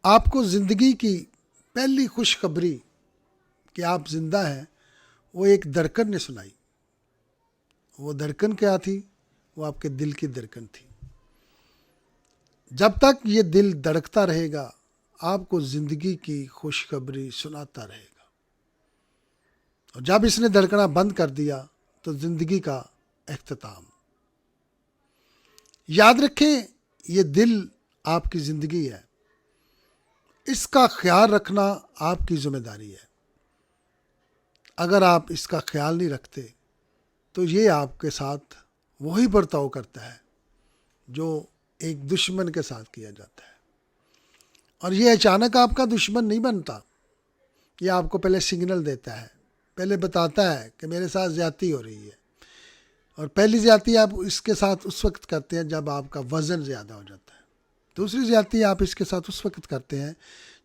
آپ کو زندگی کی پہلی خوشخبری کہ آپ زندہ ہیں وہ ایک دھڑکن نے سنائی. وہ دھڑکن کیا تھی؟ وہ آپ کے دل کی دھڑکن تھی. جب تک یہ دل دھڑکتا رہے گا آپ کو زندگی کی خوشخبری سناتا رہے گا. اور جب اس نے دھڑکنا بند کر دیا تو زندگی کا اختتام. یاد رکھیں یہ دل آپ کی زندگی ہے. اس کا خیال رکھنا آپ کی ذمہ داری ہے. اگر آپ اس کا خیال نہیں رکھتے تو یہ آپ کے ساتھ وہی برتاؤ کرتا ہے جو ایک دشمن کے ساتھ کیا جاتا ہے. اور یہ اچانک آپ کا دشمن نہیں بنتا. یہ آپ کو پہلے سگنل دیتا ہے، پہلے بتاتا ہے کہ میرے ساتھ زیادتی ہو رہی ہے. اور پہلی زیادتی آپ اس کے ساتھ اس وقت کرتے ہیں جب آپ کا وزن زیادہ ہو جاتا ہے. دوسری زیادتی آپ اس کے ساتھ اس وقت کرتے ہیں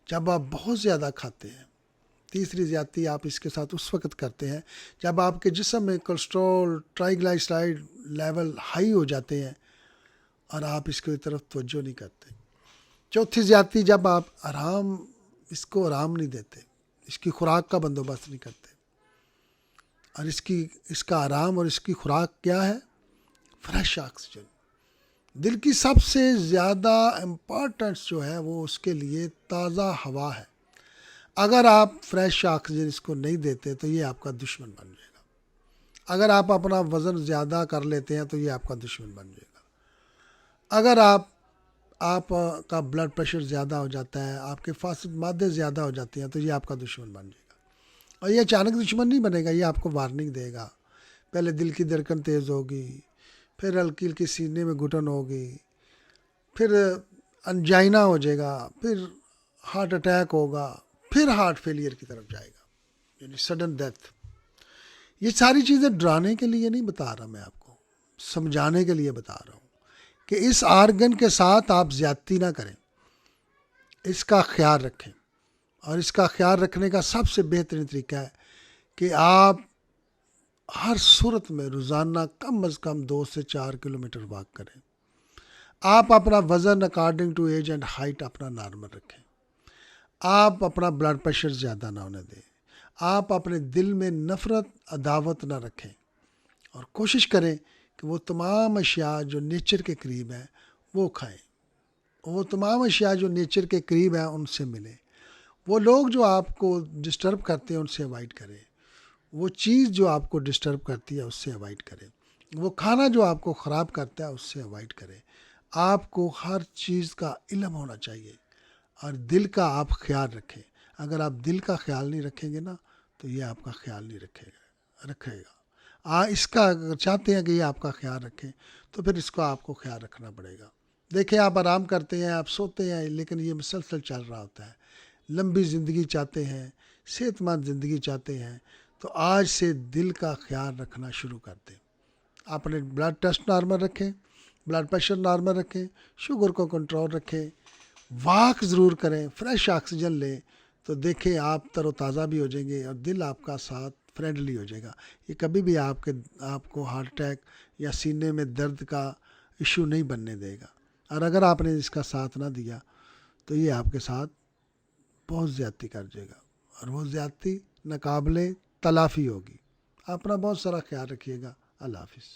جب آپ بہت زیادہ کھاتے ہیں. تیسری زیادتی آپ اس کے ساتھ اس وقت کرتے ہیں جب آپ کے جسم میں کولیسٹرول ٹرائیگلائسرائڈ لیول ہائی ہو جاتے ہیں اور آپ اس کی طرف توجہ نہیں کرتے. چوتھی زیادتی جب آپ اس کو آرام نہیں دیتے، اس کی خوراک کا بندوبست نہیں کرتے. اور اس کا آرام اور اس کی خوراک کیا ہے؟ Fresh oxygen. دل کی سب سے زیادہ امپورٹنس جو ہے وہ اس کے لیے تازہ ہوا ہے. اگر آپ فریش آکسیجن اس کو نہیں دیتے تو یہ آپ کا دشمن بن جائے گا. اگر آپ اپنا وزن زیادہ کر لیتے ہیں تو یہ آپ کا دشمن بن جائے گا. اگر آپ کا بلڈ پریشر زیادہ ہو جاتا ہے، آپ کے فاسد مادے زیادہ ہو جاتے ہیں تو یہ آپ کا دشمن بن جائے گا. اور یہ اچانک دشمن نہیں بنے گا، یہ آپ کو وارننگ دے گا. پہلے دل کی دھڑکن تیز ہوگی، پھر ہلکی ہلکی سینے میں گھٹن ہوگی، پھر انجائنا ہو جائے گا، پھر ہارٹ اٹیک ہوگا، پھر ہارٹ فیلئر کی طرف جائے گا، یعنی سڈن ڈیتھ. یہ ساری چیزیں ڈرانے کے لیے نہیں بتا رہا، میں آپ کو سمجھانے کے لیے بتا رہا ہوں کہ اس آرگن کے ساتھ آپ زیادتی نہ کریں، اس کا خیال رکھیں. اور اس کا خیال رکھنے کا سب سے بہترین طریقہ ہے کہ آپ ہر صورت میں روزانہ کم از کم 2 سے 4 کلومیٹر واک کریں. آپ اپنا وزن according to age and height اپنا نارمل رکھیں. آپ اپنا بلڈ پریشر زیادہ نہ ہونے دیں. آپ اپنے دل میں نفرت عداوت نہ رکھیں. اور کوشش کریں کہ وہ تمام اشیاء جو نیچر کے قریب ہیں وہ کھائیں. وہ تمام اشیاء جو نیچر کے قریب ہیں ان سے ملیں. وہ لوگ جو آپ کو ڈسٹرب کرتے ہیں ان سے اوائڈ کریں. وہ چیز جو آپ کو ڈسٹرب کرتی ہے اس سے اوائڈ کریں. وہ کھانا جو آپ کو خراب کرتا ہے اس سے اوائڈ کریں. آپ کو ہر چیز کا علم ہونا چاہیے اور دل کا آپ خیال رکھیں. اگر آپ دل کا خیال نہیں رکھیں گے نا تو یہ آپ کا خیال نہیں رکھے گا. اس کا اگر چاہتے ہیں کہ یہ آپ کا خیال رکھیں تو پھر اس کو آپ کو خیال رکھنا پڑے گا. دیکھیں آپ آرام کرتے ہیں، آپ سوتے ہیں، لیکن یہ مسلسل چل رہا ہوتا ہے. لمبی زندگی چاہتے ہیں، صحت مند زندگی چاہتے ہیں تو آج سے دل کا خیال رکھنا شروع کر دیں. اپنے بلڈ ٹیسٹ نارمل رکھیں، بلڈ پریشر نارمل رکھیں، شوگر کو کنٹرول رکھیں، واک ضرور کریں، فریش آکسیجن لیں تو دیکھیں آپ تر و تازہ بھی ہو جائیں گے اور دل آپ کا ساتھ فرینڈلی ہو جائے گا. یہ کبھی بھی آپ کو ہارٹ اٹیک یا سینے میں درد کا ایشو نہیں بننے دے گا. اور اگر آپ نے اس کا ساتھ نہ دیا تو یہ آپ کے ساتھ بہت زیادتی کر جائے گا اور وہ زیادتی ناقابل تلافی ہوگی. اپنا بہت سارا خیال رکھیے گا. اللہ حافظ.